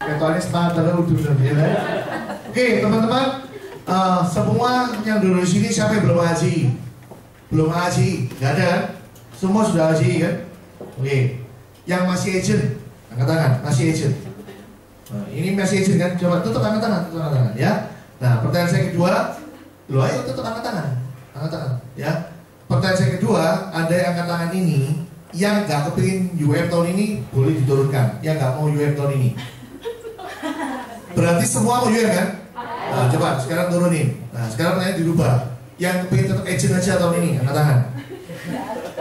Ketuanya semangat terlalu udah ya. Oke, teman-teman, semua yang dulu di sini siapa yang belum ngaji? Belum ngaji, nggak ada kan? Semua sudah ngaji kan? Oke, yang masih agent, angkat tangan, masih agent. Nah, ini masih agent kan? Coba tutup angkat tangan, ya. Nah, pertanyaan saya kedua, lo ayo tutup angkat tangan, ya. Pertanyaan saya kedua, ada yang angkat tangan ini, yang nggak kepingin UM tahun ini boleh diturunkan, yang nggak mau UM tahun ini. Berarti semua mau UM kan? Nah, coba sekarang turunin. Nah, sekarang pertanyaan dirubah. Yang kepingin tetap agent aja tahun ini, angkat tangan.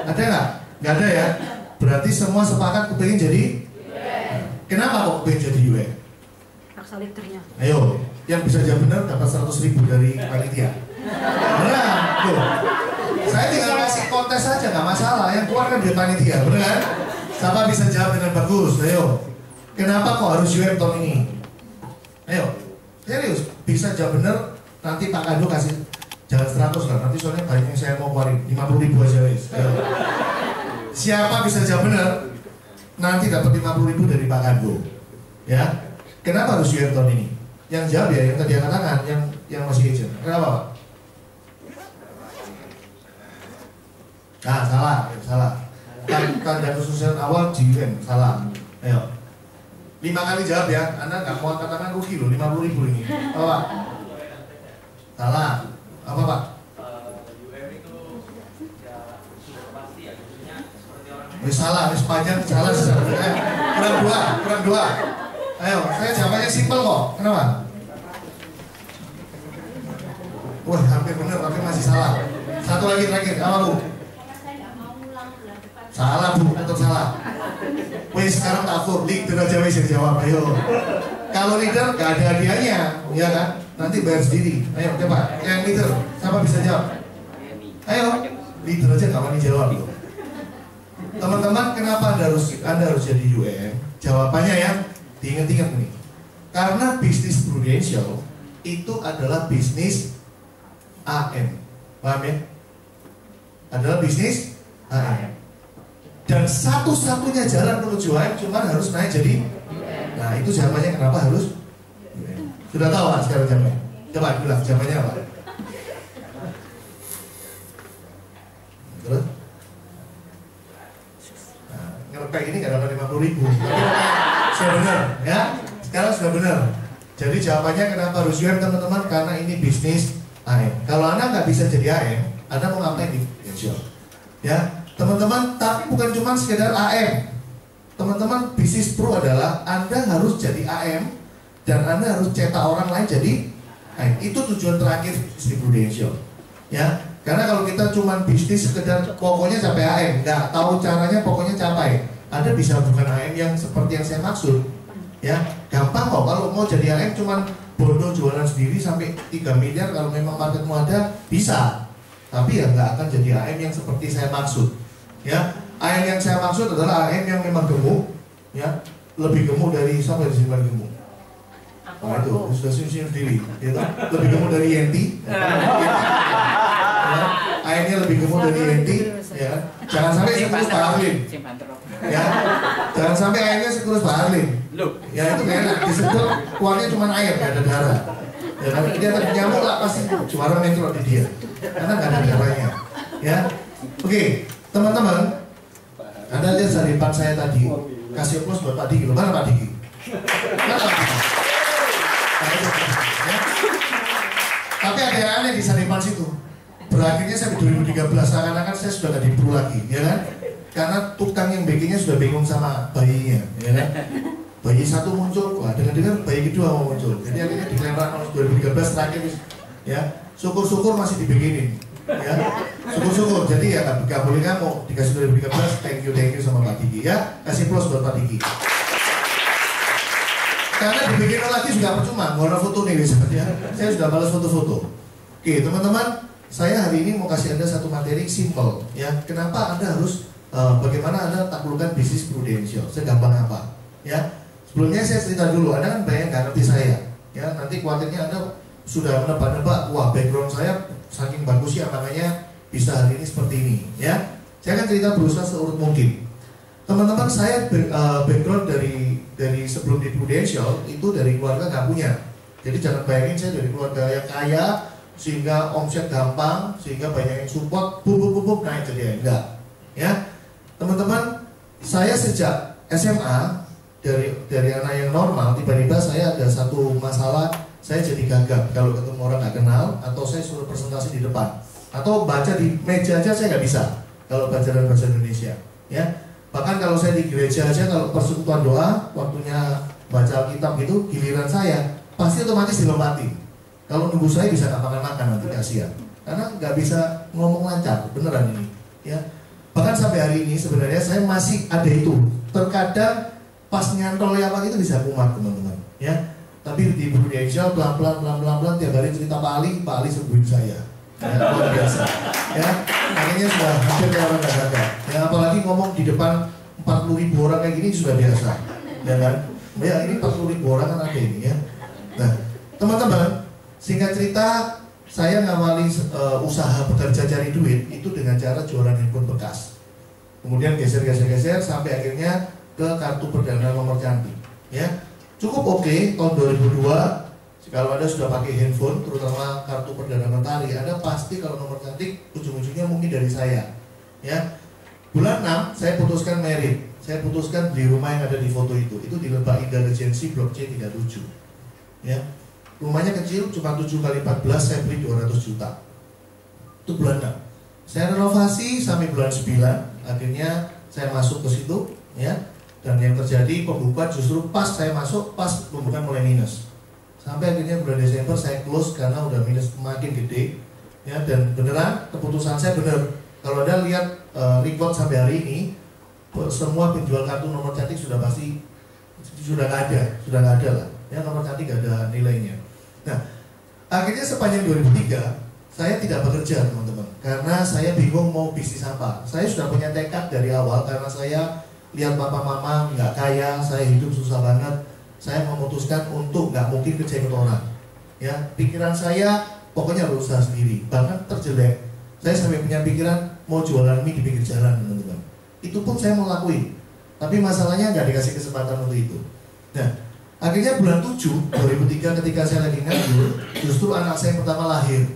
Ada nggak? Nggak ada ya. Berarti semua sepakat kepingin jadi. Kenapa kok kepingin jadi UM? Aksaliternya. Ayo, yang bisa jawab benar dapat 100.000 dari panitia. Benar, tuh. Saya tinggal kasih kontes saja, nggak masalah. Yang keluar kan dari panitia, benar kan? Siapa bisa jawab dengan bagus? Ayo. Kenapa kok harus UM tahun ini? Ayo, serius. Bisa jawab benar, nanti Pak Kando kasih jangan 100 lah. Nanti soalnya banyak yang saya mau keluarin 50.000 aja, guys. Ayo. Siapa bisa jawab benar, nanti dapat 50.000 dari Pak Kando. Ya. Kenapa harus UM tahun ini? Yang jawab ya, yang tadi angkat tangan, yang masih agent. Kenapa Pak? Nah, salah. Tanda kesusahan awal di UM, salah. Ayo. 5 kali jawab ya, Anda nggak mau angkat tangan rugi loh, 50.000 ini. Apa Pak? Salah. Apa Pak? UM itu ya sudah pasti ya, maksudnya seperti orang. Salah, panjang, salah. Kurang dua. Ayo, saya jawabannya simpel kok. Kenapa? Wah, hampir benar, tapi masih salah. Satu lagi terakhir, apa Bu? Salah Bu, tetap salah. Wih, sekarang takut, leader aja wis yang jawab. Ayo. Kalau leader gak ada hadiahnya, ya kan? Nanti bayar sendiri. Ayo, coba. Yang leader, siapa bisa jawab? Ayo, leader aja gak mau dijawab. Teman-teman, kenapa Anda harus jadi UM? Jawabannya ya, diingat-ingat nih. Karena bisnis prudential itu adalah bisnis AM. Paham ya? Adalah bisnis AM. Dan satu-satunya jalan menuju AM cuma harus naik jadi. Nah, itu jawabannya kenapa harus UM. Sudah tahu kan sekarang jawabannya? Coba bilang jawabannya apa? Terus? Nah, ngerepek ini nggak dapat 50.000. Sudah benar, ya? Sekarang sudah benar. Jadi jawabannya kenapa harus UM teman-teman? Karena ini bisnis AM. Kalau Anda nggak bisa jadi AM, Anda mau ngapain di pensiun? Ya, teman-teman. Tapi bukan cuma sekedar AM. Teman-teman, bisnis pro adalah Anda harus jadi AM dan Anda harus cetak orang lain jadi AM. Itu tujuan terakhir bisnis prudential. Ya, karena kalau kita cuma bisnis sekedar pokoknya capai AM, nggak tahu caranya pokoknya capai. Anda bisa bukan AM yang seperti yang saya maksud. Ya, gampang kok kalau mau jadi AM cuman bodoh jualan sendiri sampai 3 miliar kalau memang marketmu ada bisa. Tapi ya nggak akan jadi AM yang seperti saya maksud. Ya, AM yang saya maksud adalah AM yang memang gemuk, ya, lebih gemuk dari siapa di sini paling gemuk? Nah itu sudah senyum sendiri, gitu. Lebih gemuk dari Yenti. Ya, AM-nya lebih gemuk dari Yenti, ya. Jangan sampai sekurus Pak Arlin. Ya, jangan sampai AM-nya sekurus Pak Arlin. Ya itu gak enak, disedot kuahnya cuma air, gak ada darah. Ya kan, dia nyamuk lah pasti juara metro di dia, karena gak ada darahnya. Ya, oke, teman-teman, Anda lihat saripan saya tadi, kasih plus buat Pak Diki. Mana Pak Diki? Mana Pak Diki? Ya. Tapi ada yang aneh di saripan situ. Berakhirnya sampai 2013 seakan-akan saya sudah gak di pro lagi, ya kan? Karena tukang yang backingnya sudah bingung sama bayinya, ya kan? Bayi satu muncul, wah dengar-dengar bayi kedua mau muncul. Jadi akhirnya dikelempar tahun 2013 terakhir, ya. Syukur-syukur masih dibikinin, ya. Syukur-syukur. Jadi ya nggak boleh ngamuk. Dikasih 2013, thank you sama Pak Diki, ya. Kasih plus buat Pak Diki. Karena dibikin lagi juga percuma. Warna foto nih, ya. Saya sudah balas foto-foto. Oke, teman-teman, saya hari ini mau kasih Anda satu materi simple, ya. Kenapa Anda harus bagaimana Anda taklukkan bisnis prudential? Segampang apa, ya? Sebelumnya saya cerita dulu, Anda kan banyak nggak ngerti saya, ya. Nanti khawatirnya Anda sudah menebak-nebak, wah background saya saking bagusnya makanya bisa hari ini seperti ini, ya. Saya akan cerita berusaha seurut mungkin. Teman-teman, saya background dari dari sebelum di Prudential itu dari keluarga nggak punya. Jadi jangan bayangin saya dari keluarga yang kaya sehingga omset gampang, sehingga banyak yang support, bubuk naik jadi enggak. Ya, teman-teman, saya sejak SMA dari anak yang normal, tiba-tiba saya ada satu masalah, saya jadi gagap kalau ketemu orang nggak kenal, atau saya suruh presentasi di depan, atau baca di meja aja saya nggak bisa kalau belajar bahasa Indonesia. Ya, bahkan kalau saya di gereja aja kalau persekutuan doa, waktunya baca Alkitab gitu, giliran saya pasti otomatis dilompati. Kalau nunggu saya bisa nggak makan nanti kasihan, karena nggak bisa ngomong lancar, beneran ini. Ya, bahkan sampai hari ini sebenarnya saya masih ada itu. Terkadang pas nyantol apa gitu bisa kumat teman-teman. Ya, tapi di Prudential pelan-pelan tiap hari cerita Pak Ali sembuhin saya. Ya, luar biasa. Ya, akhirnya sudah hampir kayak orang nggak ada. Ya, apalagi ngomong di depan 40.000 orang kayak gini sudah biasa. Ya kan? Ya, ini 40.000 orang kan ada ini ya. Nah, teman-teman, singkat cerita, saya ngawali usaha bekerja cari duit itu dengan cara jualan handphone bekas. Kemudian geser sampai akhirnya ke kartu perdana nomor cantik. Ya, cukup oke. Tahun 2002, kalau Anda sudah pakai handphone, terutama kartu perdana mentari, Anda pasti kalau nomor cantik ujung-ujungnya mungkin dari saya. Ya, bulan 6 saya putuskan merit. Saya putuskan beli rumah yang ada di foto itu di Lebak Indah Regency Blok C 37. Ya, rumahnya kecil, cuma 7 kali 14, saya beli 200 juta. Itu bulan 6. Saya renovasi sampai bulan 9, akhirnya saya masuk ke situ, ya. Dan yang terjadi pembukaan justru pas saya masuk, pas pembukaan mulai minus. Sampai akhirnya bulan Desember saya close karena udah minus makin gede, ya. Dan beneran keputusan saya bener. Kalau Anda lihat record sampai hari ini, semua penjual kartu nomor cantik sudah pasti sudah nggak ada lah. Ya, nomor cantik gak ada nilainya. Nah, akhirnya sepanjang 2003 saya tidak bekerja teman-teman, karena saya bingung mau bisnis apa. Saya sudah punya tekad dari awal karena saya lihat papa mama nggak kaya, saya hidup susah banget. Saya memutuskan untuk nggak mungkin kerja ikut orang. Ya, pikiran saya pokoknya harus usaha sendiri. Bahkan terjelek, saya sampai punya pikiran mau jualan mie di pinggir jalan teman-teman. Itu pun saya mau lakuin, tapi masalahnya nggak dikasih kesempatan untuk itu. Nah, akhirnya bulan 7 2003 ketika saya lagi nganggur, justru anak saya pertama lahir.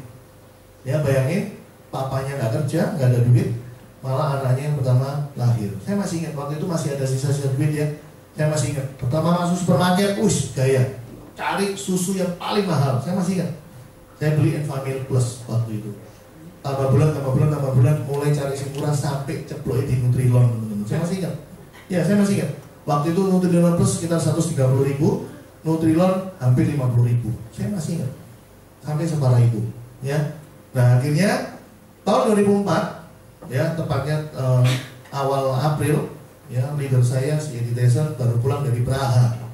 Ya, bayangin, papanya nggak kerja, nggak ada duit, malah anaknya yang pertama lahir. Saya masih ingat waktu itu masih ada sisa-sisa duit ya. Saya masih ingat pertama masuk supermarket, gaya cari susu yang paling mahal. Saya masih ingat. Saya beli Enfamil Plus waktu itu. Tambah bulan, mulai cari yang murah sampai ceplok di Nutrilon teman-teman. Saya masih ingat. Ya, saya masih ingat. Waktu itu Nutrilon Plus sekitar 130.000, Nutrilon hampir 50.000. Saya masih ingat. Sampai separah itu, ya. Nah, akhirnya tahun 2004, ya, tepatnya awal April, ya, leader saya si Eddie Tyson baru pulang dari Praha.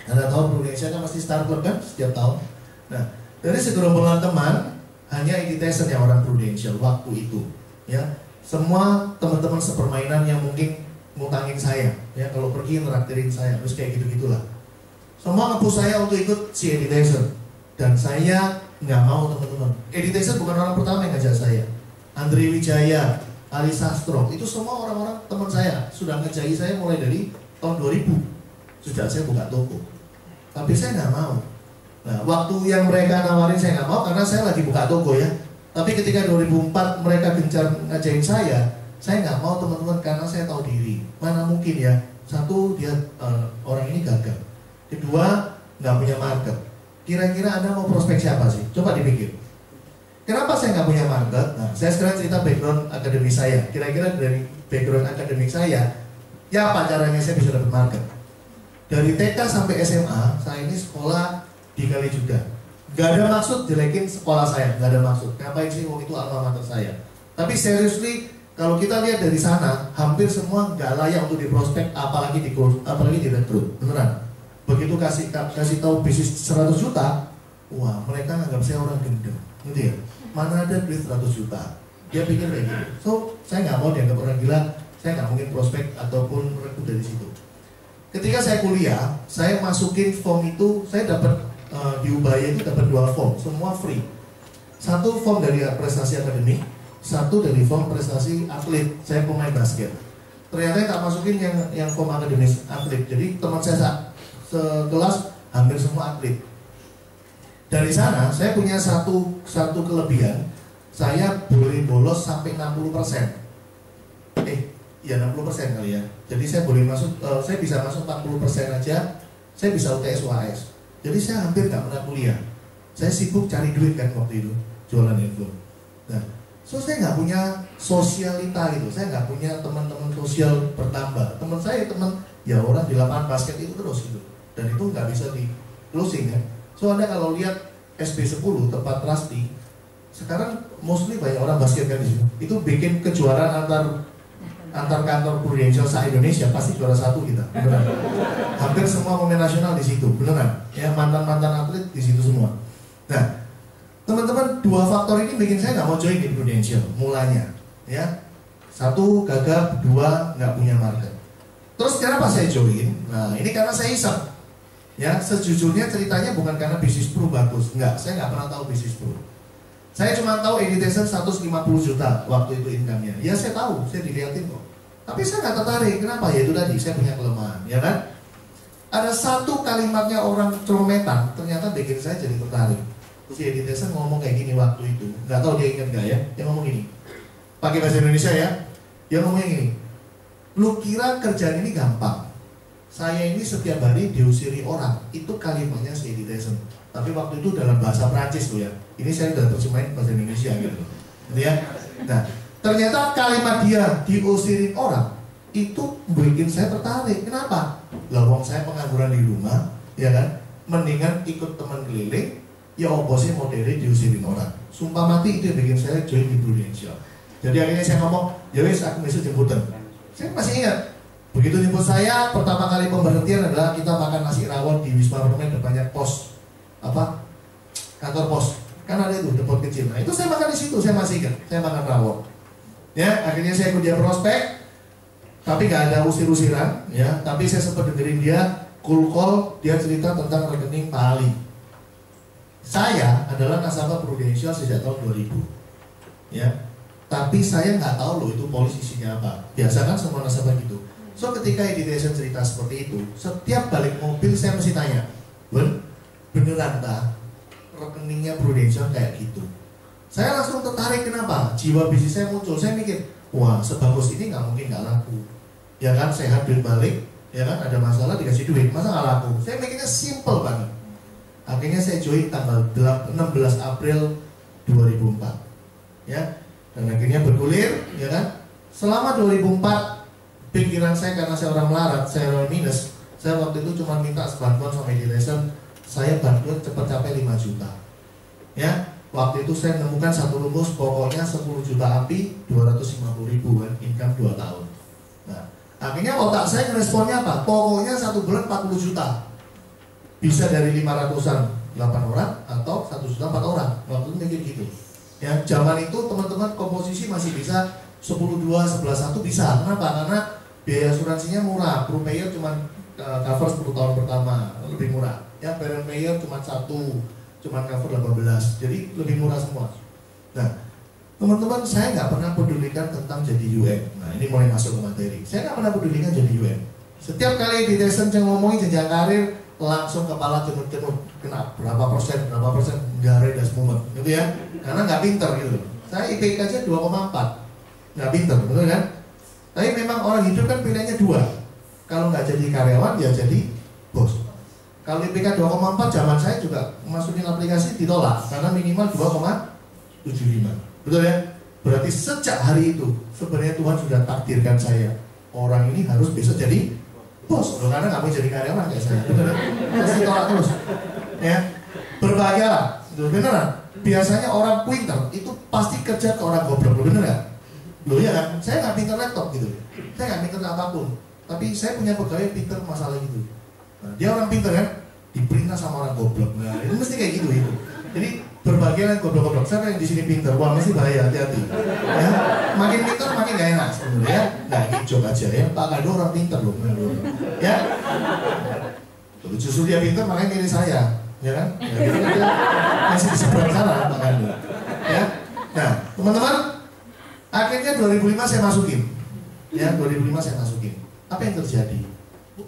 Anda tahu Indonesia kan pasti startup kan setiap tahun. Nah, dari segerombolan teman hanya Eddie Tyson yang orang Prudential waktu itu, ya. Semua teman-teman sepermainan yang mungkin ngutangin saya, ya, kalau pergi ngeraktirin saya, terus kayak gitu-gitulah. Semua nge-push saya untuk ikut si Eddie Tyson, dan saya nggak mau teman-teman. Eddie Tyson bukan orang pertama yang ngajak saya. Andre Wijaya, Ali Sastro, itu semua orang-orang teman saya sudah ngejai saya mulai dari tahun 2000 sejak saya buka toko. Tapi saya nggak mau. Nah, waktu yang mereka nawarin saya nggak mau karena saya lagi buka toko ya. Tapi ketika 2004 mereka gencar ngajain saya nggak mau teman-teman karena saya tahu diri. Mana mungkin ya, satu dia orang ini gagal, kedua nggak punya market. Kira-kira Anda mau prospek siapa sih? Coba dipikir. Kenapa saya nggak punya market? Nah, saya sekarang cerita background akademik saya. Kira-kira dari background akademik saya, ya apa caranya saya bisa dapat market? Dari TK sampai SMA, saya ini sekolah di Kalijuda. Gak ada maksud jelekin sekolah saya, gak ada maksud. Ngapain sih, itu alma mater saya. Tapi seriously, kalau kita lihat dari sana, hampir semua nggak layak untuk diprospek, apalagi direkrut, beneran. Begitu kasih tahu bisnis 100 juta, wah mereka nganggap saya orang gendeng, gitu ya. Mana ada duit 100 juta? Dia pikir kayak gitu. So, saya nggak mau dianggap orang gila, saya nggak mungkin prospek ataupun rekrut dari situ. Ketika saya kuliah, saya masukin form itu, saya dapat di Ubaya itu dapat 2 form, semua free. Satu form dari prestasi akademik, satu dari form prestasi atlet, saya pemain basket. Ternyata yang tak masukin yang form akademis atlet. Jadi teman saya sekelas hampir semua atlet. Dari sana saya punya satu kelebihan, saya boleh bolos sampai 60%. Ya 60% kali ya. Jadi saya boleh masuk, saya bisa masuk 40% aja. Saya bisa UTS UAS. Jadi saya hampir nggak pernah kuliah. Saya sibuk cari duit kan waktu itu, jualan handphone. Nah, saya nggak punya sosialita gitu. Saya nggak punya teman-teman sosial bertambah. Teman saya ya orang di lapangan basket itu terus gitu. Dan itu nggak bisa di closing kan. Anda kalau lihat SB10 tempat Trusty, sekarang mostly banyak orang basket kan di situ. Itu bikin kejuaraan antar kantor Prudential se-Indonesia pasti juara satu kita, beneran. Hampir semua pemain nasional di situ, beneran. Ya mantan atlet di situ semua. Nah, teman-teman, dua faktor ini bikin saya nggak mau join di Prudential mulanya. Ya, satu gagap, dua nggak punya market. Terus kenapa saya join? Nah, ini karena saya iseng. Ya, sejujurnya ceritanya bukan karena bisnis pro bagus, enggak. Saya nggak pernah tahu bisnis pro. Saya cuma tahu Editation 150 juta waktu itu income-nya. Ya saya tahu, saya dilihatin kok. Tapi saya nggak tertarik. Kenapa? Ya itu tadi, saya punya kelemahan, ya kan? Ada satu kalimatnya orang Celometan, ternyata bikin saya jadi tertarik. Terus Editation ngomong kayak gini waktu itu. Nggak tahu dia ingat nggak ya? Dia ngomong gini. Pakai bahasa Indonesia ya. Dia ngomongnya gini. Lu kira kerjaan ini gampang? Saya ini setiap hari diusiri orang. Itu kalimatnya si Editation. Tapi waktu itu dalam bahasa Prancis loh ya. Ini saya udah terjemahin bahasa Indonesia gitu. Gitu ya. Nah, ternyata kalimat dia diusirin orang itu bikin saya tertarik. Kenapa? Lah wong saya pengangguran di rumah, ya kan? Mendingan ikut teman keliling, ya oposnya modelnya diusirin orang. Sumpah mati itu yang bikin saya join di Prudential. Jadi akhirnya saya ngomong, ya wes aku besok jemputan. Saya masih ingat. Begitu jemput saya, pertama kali pemberhentian adalah kita makan nasi rawon di Wisma Permen depannya pos kantor pos. Kan ada itu depot kecil. Nah itu saya makan di situ, saya masih ingat. Saya makan rawon. Ya, akhirnya saya ikut dia prospek, tapi nggak ada usir-usiran, ya. Tapi saya sempat dengerin dia cool call, dia cerita tentang rekening Pak Ali. Saya adalah nasabah Prudential sejak tahun 2000, ya. Tapi saya nggak tahu loh itu polis isinya apa. Biasa kan semua nasabah gitu. So ketika Editation cerita seperti itu, setiap balik mobil saya mesti tanya, beneran tak rekeningnya Prudential kayak gitu? Saya langsung tertarik. Kenapa? Jiwa bisnis saya muncul. Saya mikir, wah sebagus ini nggak mungkin nggak laku. Ya kan, sehat duit balik, ya kan, ada masalah dikasih duit, masa nggak laku? Saya mikirnya simple banget. Akhirnya saya join tanggal 16 April 2004, ya. Dan akhirnya bergulir, ya kan. Selama 2004 pikiran saya, karena saya orang melarat, saya orang minus, saya waktu itu cuma minta bantuan sama Editation, saya bantuan cepat capai 5 juta. Ya, waktu itu saya menemukan satu rumus, pokoknya 10 juta api, 250.000 kan, income 2 tahun. Nah, akhirnya otak saya responnya apa? Pokoknya 1 bulan 40 juta. Bisa dari 500-an 8 orang atau 1 juta 4 orang. Waktu itu mikir gitu. Ya, zaman itu teman-teman komposisi masih bisa 10-2, 11-1 bisa. Kenapa? Karena biaya asuransinya murah. Pro payer cuma cover 10 tahun pertama, lebih murah. Ya, parent payer cuma 1, cuma cover 18. Jadi lebih murah semua. Nah, teman-teman, saya nggak pernah pedulikan tentang jadi UN. Nah, ini mulai masuk ke materi. Saya nggak pernah pedulikan jadi UN. Setiap kali di Editation ngomongin jenjang karir, langsung kepala cenut-cenut, kena berapa persen, gare das mumet, gitu ya. Karena nggak pinter gitu. Saya IPK aja 2,4, nggak pinter, betul kan? Tapi memang orang hidup kan pilihannya 2. Kalau nggak jadi karyawan, ya jadi bos. Kalau IPK 2,4 zaman saya juga masukin aplikasi ditolak karena minimal 2,75. Betul ya? Berarti sejak hari itu sebenarnya Tuhan sudah takdirkan saya, orang ini harus besok jadi bos. Loh, karena nggak mau jadi karyawan kayak saya. Betul ya? Terus ditolak terus. Ya. Berbahagialah. Beneran. Biasanya orang pinter itu pasti kerja ke orang goblok. Bener nggak? Loh ya kan? Saya nggak pinter laptop gitu. Saya nggak pinter apapun. Tapi saya punya pegawai pinter masalah gitu. Nah, dia orang pinter kan? Diperintah sama orang goblok. Nah, itu mesti kayak gitu itu. Jadi berbagai goblok-goblok. Siapa yang di sini pinter? Wah, mesti bahaya, hati-hati. Ya, makin pinter makin gak enak sebenarnya. Nah, ini joke aja ya. Pak Kado orang pinter loh. Ya. Justru dia pinter makanya milih saya, ya kan? Ya, dia masih di seberang sana Pak Kado. Ya. Nah, teman-teman, akhirnya 2005 saya masukin. Ya, 2005 saya masukin. Apa yang terjadi?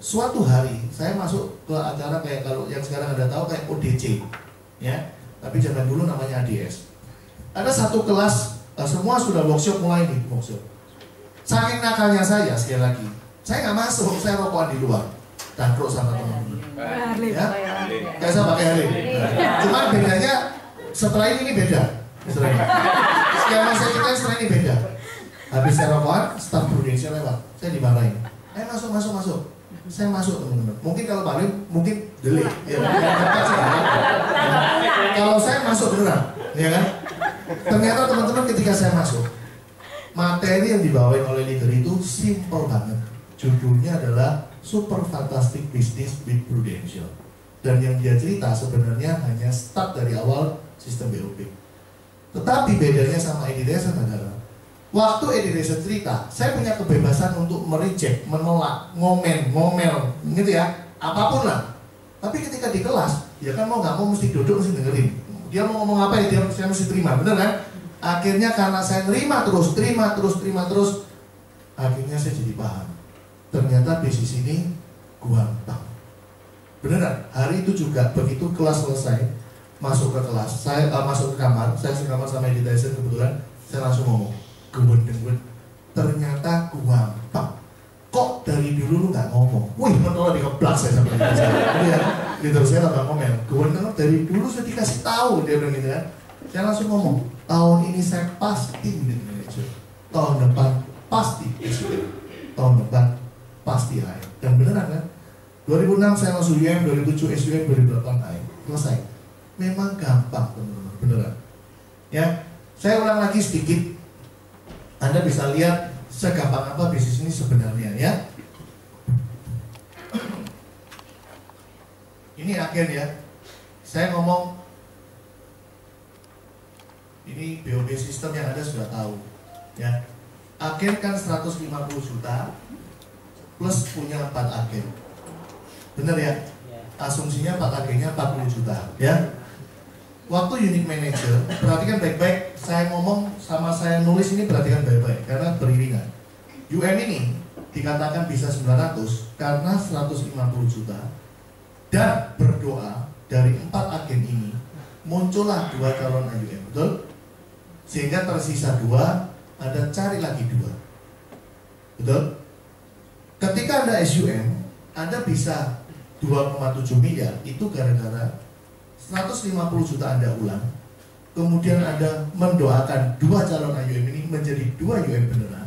Suatu hari saya masuk ke acara kayak kalau yang sekarang Anda tahu kayak ODC, ya. Tapi zaman dulu namanya ADS. Ada satu kelas, semua sudah workshop mulai nih workshop. Saking nakalnya saya sekali lagi, saya nggak masuk, saya rokokan di luar, cangkruk sama teman-teman. Ya, kayak saya pakai Harley. Cuma bedanya setelah ini beda. Setelah ini, skema saya kita setelah ini beda. Habis saya rokokan, staff Prudential lewat, saya dimarahin. Masuk. Saya masuk teman-teman. Mungkin kalau Pak Lim, mungkin delay. Ya, kalau saya masuk beneran, ya kan? Ternyata teman-teman ketika saya masuk, materi yang dibawain oleh leader itu simple banget. Judulnya adalah Super Fantastic Business with Prudential. Dan yang dia cerita sebenarnya hanya start dari awal sistem BOP. Tetapi bedanya sama Edison adalah waktu Edison cerita, saya punya kebebasan untuk mereject, menolak, ngomel, gitu ya, apapun lah. Tapi ketika di kelas, ya kan mau nggak mau mesti duduk, mesti dengerin. Dia mau ngomong apa ya, saya mesti terima, bener kan? Akhirnya karena saya terima terus, akhirnya saya jadi paham. Ternyata bisnis ini gampang. Beneran, hari itu juga begitu kelas selesai, masuk ke kelas, saya masuk ke kamar, saya sekamar sama Edison kebetulan, saya langsung ngomong. Gue ternyata gampang. Kok dari dulu lu nggak ngomong? Wih, betul dikeplak saya sampai ya, gitu saya nggak ngomel. Gue dari dulu saya dikasih tahu, dia bilang gitu kan. Saya langsung ngomong, tahun ini saya pasti menjadi manajer. Tahun depan pasti presiden. Tahun depan pasti AIM. Dan beneran kan? 2006 saya masuk UM, 2007 SUM, 2008 AIM. Selesai. Memang gampang teman-teman, beneran. Ya, saya ulang lagi sedikit. Anda bisa lihat segampang apa bisnis ini sebenarnya ya. Ini agen ya. Saya ngomong ini BOB sistem yang Anda sudah tahu ya. Agen kan 150 juta plus punya 4 agen. Bener ya? Asumsinya 4 agennya 40 juta ya. Waktu unit manager, perhatikan baik-baik, saya ngomong sama saya nulis ini perhatikan baik-baik karena beriringan. UM ini dikatakan bisa 900 karena 150 juta dan berdoa dari 4 agen ini muncullah 2 calon AUM, betul? Sehingga tersisa 2, Anda cari lagi 2, betul? Ketika Anda SUM, Anda bisa 2,7 miliar itu gara-gara 150 juta Anda ulang, kemudian Anda mendoakan 2 calon AUM ini menjadi 2 UM beneran,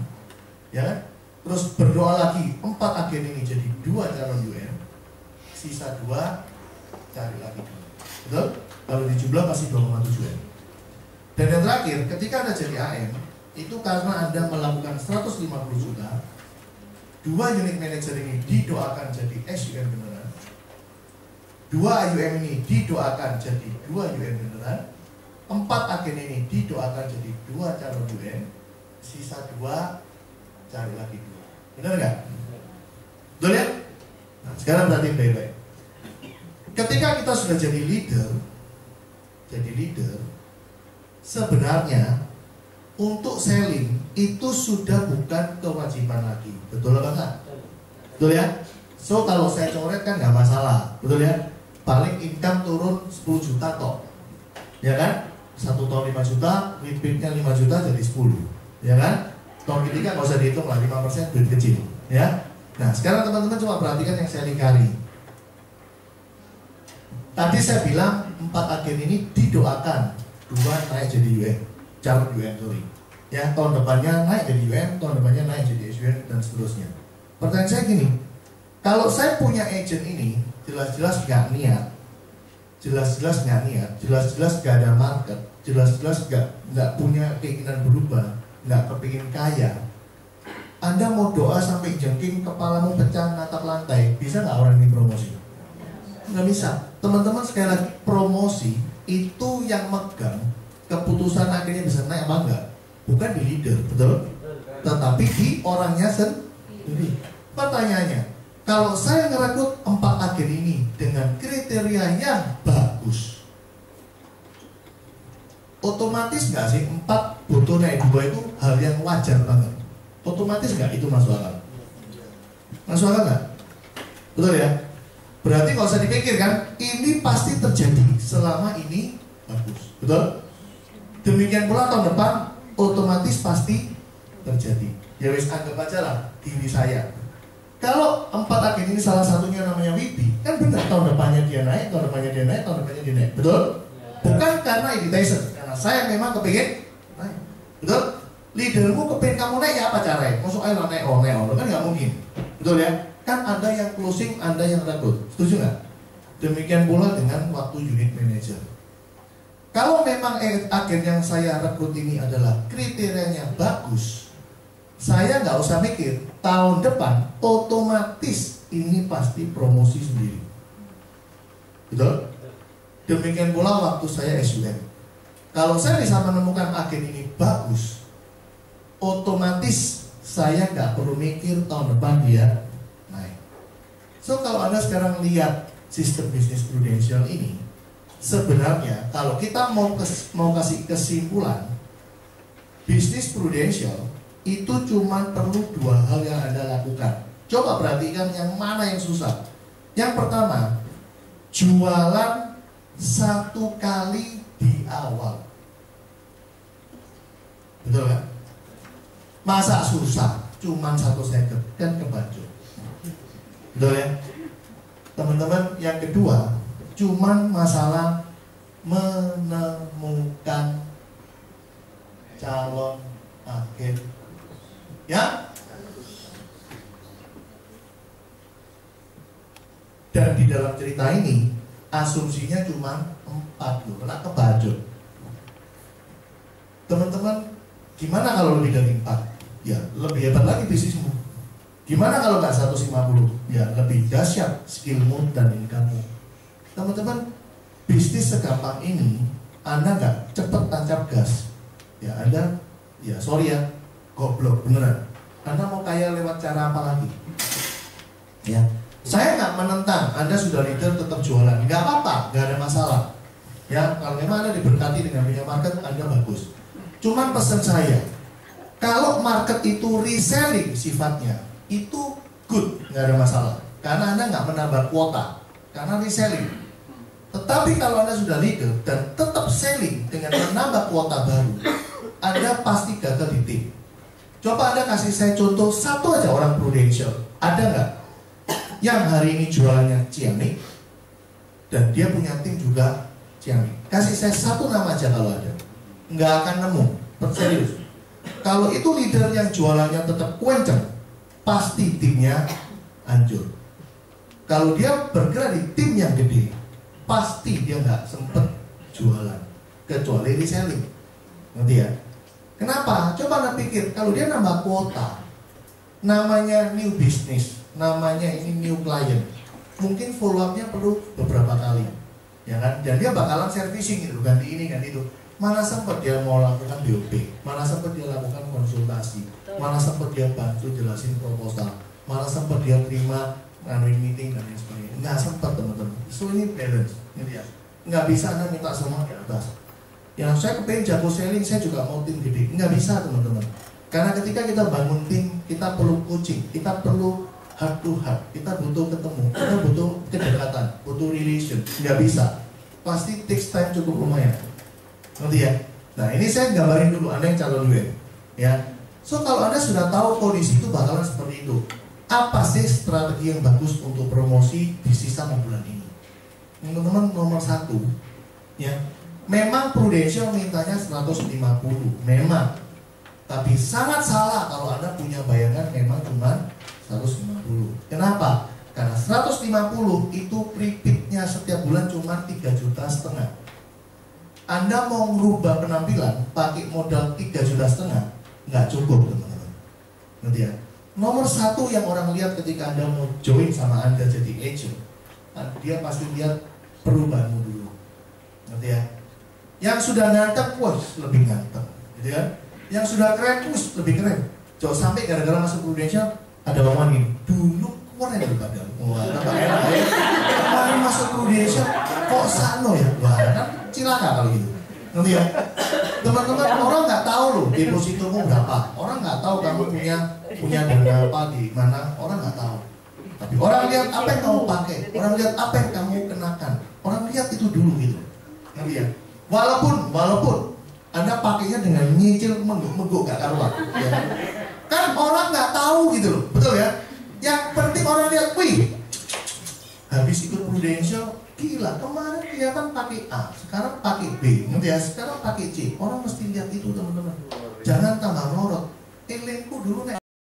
ya. Terus berdoa lagi 4 agen ini jadi 2 calon UM, sisa 2 cari lagi 2, betul? Kalau dijumlah pasti 2,7 UM. Dan yang terakhir, ketika Anda jadi AM, itu karena Anda melakukan 150 juta, 2 unit manager ini didoakan jadi SUM beneran. 2 AUM ini didoakan jadi 2 UM beneran. 4 agen ini didoakan jadi 2 calon UM. Sisa 2 cari lagi 2. Benar nggak? Betul ya? Nah, sekarang perhatiin baik-baik. Ketika kita sudah jadi leader, sebenarnya untuk selling itu sudah bukan kewajiban lagi. Betul apa enggak? Betul ya? So kalau saya coret kan nggak masalah, betul ya? Paling income turun 10 juta toh, ya kan? 1 tahun 5 juta, repeatnya 5 juta jadi 10, ya kan? Tahun ketiga nggak usah dihitung lah, 5% duit kecil, ya. Nah sekarang teman-teman coba perhatikan yang saya lingkari. Tadi saya bilang 4 agen ini didoakan 2 naik jadi UM, calon UM sorry, ya. Tahun depannya naik jadi UM, tahun depannya naik jadi SUM dan seterusnya. Pertanyaan saya gini, kalau saya punya agent ini jelas-jelas nggak niat, jelas-jelas nggak ada market, jelas-jelas nggak punya keinginan berubah, nggak kepingin kaya. Anda mau doa sampai jengking kepalamu pecah natap lantai, bisa nggak orang ini promosi? Nggak bisa. Teman-teman sekali lagi, promosi itu yang megang keputusan akhirnya bisa naik apa enggak, bukan di leader, betul? Tetapi di orangnya sendiri. Pertanyaannya, kalau saya ngerekrut 4 agen ini dengan kriteria yang bagus, otomatis nggak sih 4 butuh naik 2 itu hal yang wajar banget. Otomatis nggak itu masuk akal? Masuk akal nggak? Betul ya? Berarti kalau usah dipikirkan, ini pasti terjadi selama ini bagus. Betul? Demikian pula tahun depan otomatis pasti terjadi. Ya wis anggap aja lah diri saya. Kalau 4 agen ini salah satunya namanya Wibi, kan benar tahun depannya dia naik, tahun depannya dia naik, tahun depannya dia naik. Betul? Bukan karena ini Tyson, karena saya memang kepingin naik. Betul? Leadermu kepingin kamu naik ya apa caranya? Masuk ayo naik, kan nggak mungkin. Betul ya? Kan Anda yang closing, Anda yang rekrut. Setuju nggak? Demikian pula dengan waktu unit manager. Kalau memang agen yang saya rekrut ini adalah kriterianya bagus, saya nggak usah mikir, tahun depan otomatis ini pasti promosi sendiri. Betul? Demikian pula waktu saya SUM. Kalau saya bisa menemukan agen ini bagus, otomatis saya nggak perlu mikir tahun depan dia naik. So kalau Anda sekarang lihat sistem bisnis prudensial ini, sebenarnya kalau kita mau kasih kesimpulan, bisnis prudensial itu cuma perlu 2 hal yang Anda lakukan. Coba perhatikan yang mana yang susah. Yang pertama, jualan 1 kali di awal. Betul kan? Masa susah? Cuma 1 second kan kebacut. Betul ya? Teman-teman, yang kedua, cuman masalah menemukan calon agen. Ya? Dan di dalam cerita ini asumsinya cuma 4 loh, kena kebacut. Teman-teman, gimana kalau lebih dari 4? Ya, lebih hebat lagi bisnismu. Gimana kalau nggak 150? Ya, lebih dahsyat skillmu dan income-mu. Teman-teman, bisnis segampang ini, Anda nggak cepet tancap gas. Ya, Anda, ya sorry ya, goblok beneran. Anda mau kaya lewat cara apa lagi? Ya, saya nggak menentang Anda sudah leader tetap jualan, nggak apa-apa, nggak ada masalah. Ya, kalau memang Anda diberkati dengan punya market, Anda bagus. Cuman pesan saya, kalau market itu reselling sifatnya, itu good, nggak ada masalah. Karena Anda nggak menambah kuota, karena reselling. Tetapi kalau Anda sudah leader dan tetap selling dengan menambah kuota baru, Anda pasti gagal di tim. Coba Anda kasih saya contoh 1 aja orang prudensial. Ada nggak yang hari ini jualannya ciamik dan dia punya tim juga ciamik? Kasih saya 1 nama aja kalau ada. Nggak akan nemu, serius. Kalau itu leader yang jualannya tetap kenceng, pasti timnya hancur. Kalau dia bergerak di tim yang gede, pasti dia nggak sempet jualan, kecuali reselling. Ngerti ya? Kenapa? Coba Anda pikir, kalau dia nambah kuota, namanya new business, namanya ini new client, mungkin follow up-nya perlu beberapa kali, ya kan? Dan dia bakalan servicing gitu, ganti ini, ganti itu. Mana sempat dia mau lakukan BOP, mana sempat dia lakukan konsultasi, mana sempat dia bantu jelasin proposal, mana sempat dia terima nganuin meeting dan lain sebagainya. Nggak sempat teman-teman. So ini balance, gitu ya. Nggak bisa Anda minta semua di atas. Ya saya kepengen jago selling, saya juga mau tim gede. Nggak bisa teman-teman. Karena ketika kita bangun tim, kita perlu coaching, kita perlu heart to heart, kita butuh ketemu, kita butuh kedekatan, butuh relation. Nggak bisa. Pasti takes time cukup lumayan. Ngerti ya? Nah ini saya gambarin dulu Anda yang calon WM. Ya. So kalau Anda sudah tahu kondisi itu bakalan seperti itu, apa sih strategi yang bagus untuk promosi di sisa bulan ini? Teman-teman, nomor 1, ya, memang prudensial mintanya 150, memang. Tapi sangat salah kalau Anda punya bayangan memang cuma 150. Kenapa? Karena 150 itu repeatnya setiap bulan cuma 3,5 juta. Anda mau merubah penampilan pakai modal 3,5 juta, nggak cukup teman-teman. Ngerti ya? Nomor 1 yang orang lihat ketika Anda mau join sama Anda jadi agent, dia pasti lihat perubahanmu dulu. Ngerti ya? Yang sudah ganteng, wah lebih ganteng, gitu kan? Yang sudah keren, lebih keren. Jangan sampai gara-gara masuk prudensial ada omongan gini, dulu keren ya padahal. Wah, tambah enak ya. Kemarin masuk prudensial, kok sano ya? Wah, kan cilaka kalau gitu. Ngerti ya? Teman-teman, orang nggak tahu loh depositomu berapa. Orang nggak tahu kamu punya dana apa di mana. Orang nggak tahu. Tapi orang lihat apa yang kamu pakai. Orang lihat apa yang kamu kenakan. Orang lihat itu dulu gitu. Ngerti ya? Walaupun Anda pakainya dengan nyicil mengguk gak karuan. Ya. Kan orang nggak tahu gitu loh, betul ya? Yang penting orang lihat, wih, habis ikut Prudential, gila, kemarin kelihatan pakai A, sekarang pakai B, ngerti ya? Sekarang pakai C. Orang mesti lihat itu teman-teman. Jangan tambah melorot. Elingku dulu nek